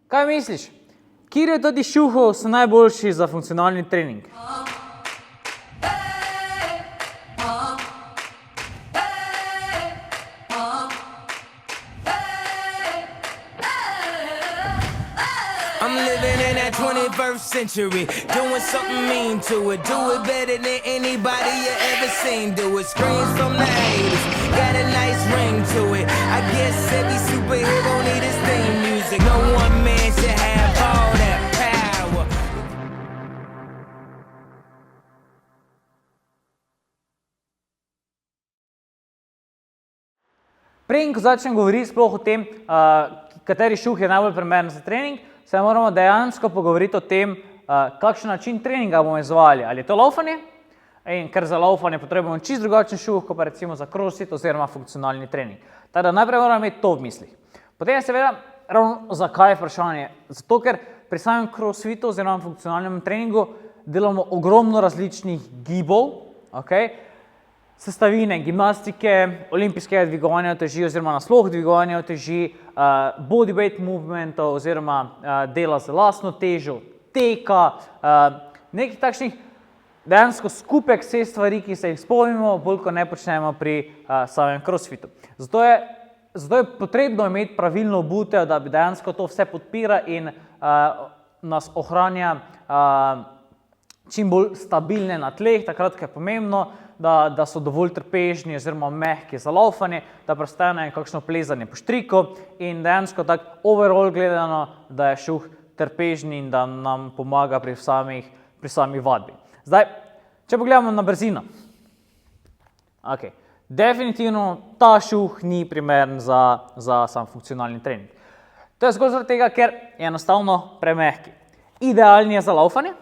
Kaj misliš? Kateri od teh šuhov so najboljši za funkcionalni trening? I'm living in that 21st century, doing something mean to it. Do it better than anybody you ever seen. Do it. Screams from the haters, got a nice ring to it. I guess every superhero need his theme music. No one man should have all that power. Preden ko začnem govoriti sploh o tem, kateri šuh je najbolj primeren za trening, se moramo dejansko pogovoriti o tem, kakšen način treninga bomo izvajali. Ali je to laufanje? In ker za laufanje potrebujemo čisto drugačen šuh, kot pa recimo za crossfit oziroma funkcionalni trening. Tako da najprej moramo imeti to v mislih. Potem seveda, ravno zakaj je vprašanje? Zato, ker pri samem crossfitu oziroma funkcionalnem treningu delamo ogromno različnih gibov, sestavine, gimnastike, olimpijskega dvigovanja uteži oziroma nasploh dvigovanja uteži, bodyweight movementov oziroma dela z lastno težo, teka, nekih takšnih dejansko skupek vseh stvari, ki se jih spomnimo, bolj ko ne počnemo pri samem crossfitu. Zato je potrebno imeti pravilno obutev, da bi dejansko to vse podpira in nas ohranja čim bolj stabilne na tleh, takrat, ko je pomembno, da so dovolj trpežni oziroma mehki za laufanje, da prestanejo kakšno plezanje po štriku in dejansko tako overall gledano, da je šuh trpežni in da nam pomaga pri sami vadbi. Zdaj, če pogledamo na brzino. Definitivno ta šuh ni primeren za sam funkcionalni trening. To je zgolj zaradi tega, ker je enostavno premehki. Idealni je za laufanje,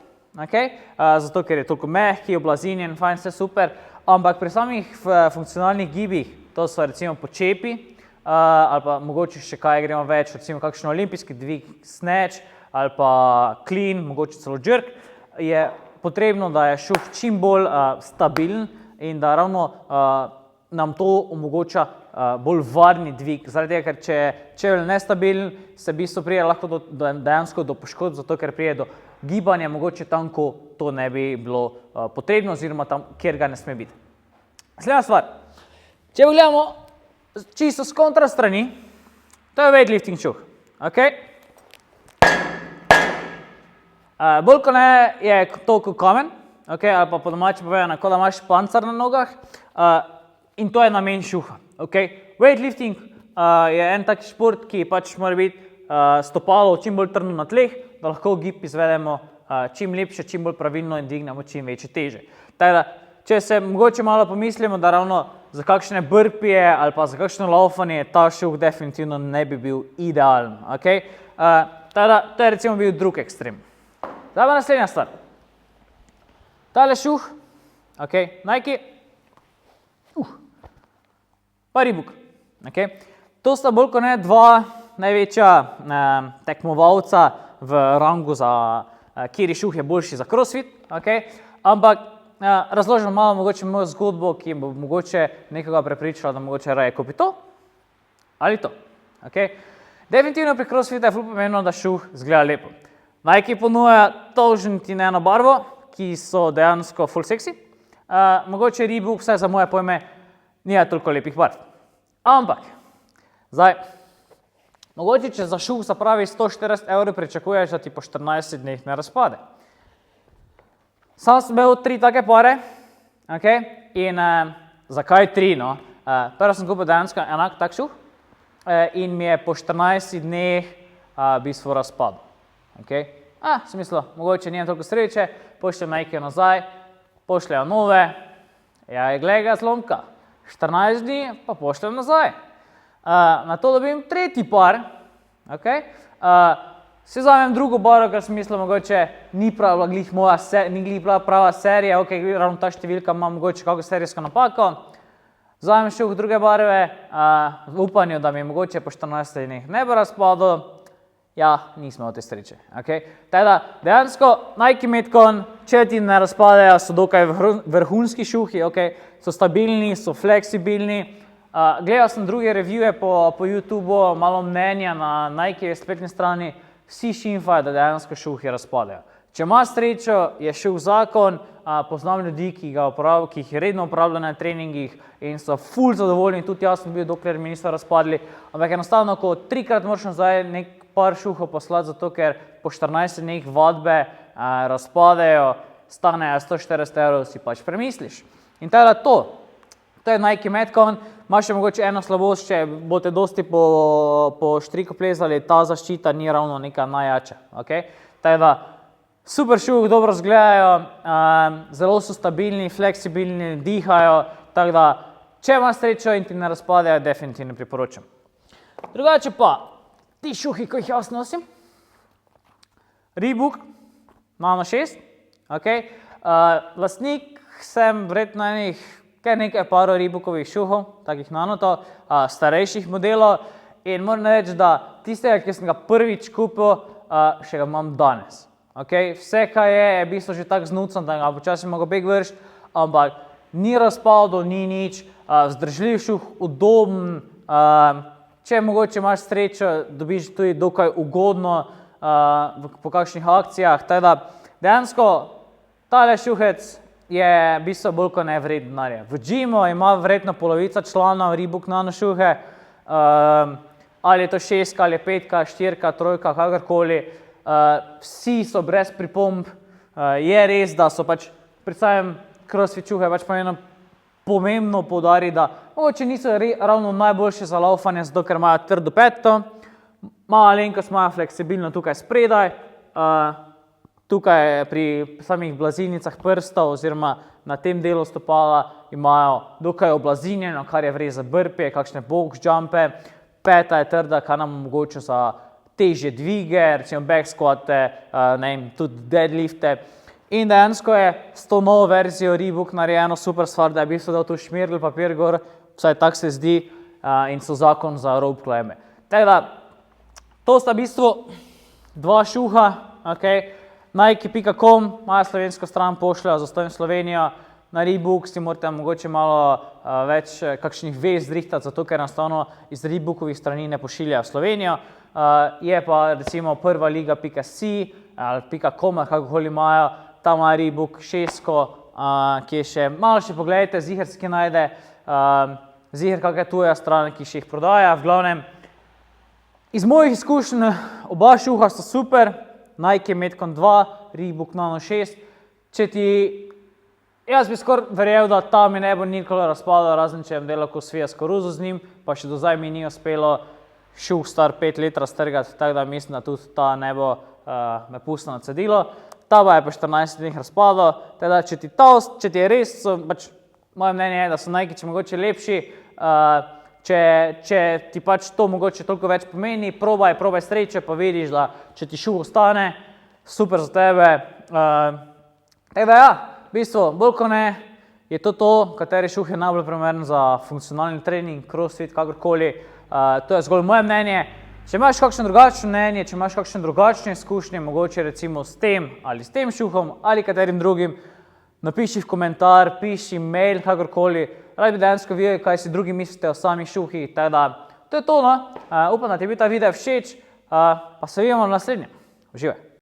zato ker je toliko mehki, oblazinjen, fajn, vse super, ampak pri samih funkcionalnih gibih, to so recimo počepi, ali pa mogoče še kaj gremo več, recimo kakšen olimpijski dvig, snatch, ali pa clean, mogoče celo jerk, je potrebno, da je šuh čim bolj stabilen in da ravno nam to omogoča bolj varni dvig. Zaradi tega, ker če je nestabilen, se v bistvu pride lahko dejansko do poškodb, zato ker pride do gibanja, mogoče tam, ko to ne bi bilo potrebno, oziroma tam, kjer ga ne sme biti. Naslednja stvar. Če pogledamo čisto s kontra strani, to je weightlifting šuh. Bolj ko ne je to kot kamen, ali pa po domače povedano, kot da imaš pancer na nogah, in to je namen šuha. Weightlifting je en tak šport, ki pač mora biti stopalo čim bolj trdno na tleh, da lahko gib izvedemo čim lepše, čim bolj pravilno in dvignemo čim večje teže. Tako da, če se mogoče malo pomislimo, da ravno za kakšne burpije ali pa za kakšno laufanje ta šuh definitivno ne bi bil idealen. Tako da, to je recimo bil drug ekstrem. Zdaj pa naslednja stvar. Tale šuh, Nike, pa Reebok. To sta bolj kot ne dva največja tekmovalca v rangu za kateri šuh je boljši za crossfit, ampak razložim malo mogoče mojo zgodbo, ki bo mogoče nekoga prepričala, da mogoče raje kupi to ali to. Definitivno pri crossfitu je ful pomembno, da šuh izgleda lepo. Nike ponuja tožen ti eno barvo, ki so dejansko ful seksi, mogoče Reebok, vsaj za moje pojme, nima toliko lepih barv. Ampak, zdaj, mogoče, če za šuh zapravi 140 € pričakuješ, da ti po 14 dneh ne razpade. Sam sem imel 3 take pare, in zakaj 3, no? Prvo sem kupil dejansko enak tak šuh in mi je po 14 dneh v bistvu razpadel. Sem mislil, mogoče nijem toliko sreče, pošljem Nike nazaj, pošljajo nove, glej ga zlomka, 14 dni pa pošljem nazaj. Na to dobim 3. par, si vzamem drugo barvo, ker sem mislil, mogoče ni bila prava serija, ravno ta številka ima mogoče kakšno serijsko napako, vzamem šuh druge barve, v upanju, da mi mogoče po 14 dneh ne bo razpadel, nismo od te sreče. Tako da, dejansko Nike Metcon, če ti ne razpadejo, so dokaj vrhunski šuhi, so stabilni, so fleksibilni. Gledal sem druge reviewje po YouTubeu, malo mnenja na Nike spletni strani, vsi šimfajo, da dejansko šuhi razpadejo. Če ima srečo, je šuh zakon, poznam ljudi, ki jih redno uporabljajo na treningih in so ful zadovoljni, tudi jaz sem bil, dokler mi niso razpadli, ampak enostavno, ko 3-krat moraš nazaj nek par šuhov poslati, zato ker po 14 dneh vadbe razpadejo, stanejo 140 €, si pač premisliš. In teda to je Nike Metcon. Imaš še mogoče eno slabost, če boste dosti po štriku plezali, ta zaščita ni ravno neka najjača. Teda super šuh, dobro izgledajo, zelo so stabilni, fleksibilni, dihajo, tako da, če imaš srečo in ti ne razpadejo, definitivno priporočam. Drugače pa, ti šuhi, ko jih jaz nosim, Reebok Nano 6, lastnik sem verjetno kar nekaj parov Reebokovih šuhov, takih Nanotov, starejših modelov in moram reči, da tistega, ki sem ga prvič kupil, še ga imam danes. Vse, kaj je v bistvu že tako znucan, da ga počasi mogo beg vršiti, ampak ni razpadel, ni nič, vzdržljiv šuh, udoben, če mogoče imaš srečo, dobiš tudi dokaj ugodno po kakšnih akcijah, teda dejansko tale šuhec je v bistvu bolj kot ne vreden denarja. V gymu ima verjetno polovica članov Reebok Nano šuhe, ali je to 6, ali je 5, 4, 3, kakorkoli, vsi so brez pripomb, je res, da so pač predvsem CrossFit šuhe pač pomembno poudariti, da mogoče niso ravno najboljše za laufanje, zato ker imajo trdo peto, malenkost imajo fleksibilno tukaj spredaj, tukaj pri samih blazilnicah prstov oziroma na tem delu stopala imajo dokaj oblazinjeno, kar je vres za burpee, kakšne box jumpe, peta je trda, kar nam omogoča za težje dvige, recimo back squate, tudi deadlifte. In dejansko je s to novo verzijo Reebok narejeno super stvar, da je v bistvu dal tu šmirgl papir gor, vsaj tak se zdi, in so zakon za rope climbe. Tako da, to sta v bistvu dva šuha, Nike.com, imajo slovensko stran, pošljajo za stojim Slovenijo, na Reebok si morate mogoče malo več kakšnih vez zrihtati, zato ker enostavno iz Reebokovih strani ne pošiljajo v Slovenijo. Je pa recimo prva liga.si ali .com, kakokoli imajo, tam ima Reebok 6, ki je še, malo še pogledajte, ziher se kje najde, ziher kakšna tuja stran, ki še jih prodaja. V glavnem, iz mojih izkušenj oba šuha sta super, Nike Metcon 2, Reebok Nano 6, jaz bi skoraj verjel, da ta mi ne bo nikoli razpadal, razen če bom delal kosvijasko ruzo z njim, pa še do zdaj mi ni uspelo šuh star 5 let raztrgati, tako da mislim, da tudi ta ne bo me pustil na cedilo. Ta pa je po 14 dneh razpadal, teda če ti je res, pač moje mnenje je, da so Nike mogoče lepši, če ti pač to mogoče toliko več pomeni, probaj sreče, pa vidiš, da če ti šuh ostane, super za tebe. Tako da ja, v bistvu, bolj kot ne, je to, kateri šuh je najbolj primeren za funkcionalni trening, crossfit, kakorkoli. To je zgolj moje mnenje. Če imaš kakšno drugačno mnenje, če imaš kakšne drugačne izkušnje, mogoče recimo s tem ali s tem šuhom ali katerim drugim, napiši v komentar, piši mail, kakorkoli. Rad bi dejansko videl, kaj si drugi mislite o samih šuhih. Tako da, to je to, no. Upam, da ti je bil ta video všeč, pa se vidimo v naslednjem. Uživaj.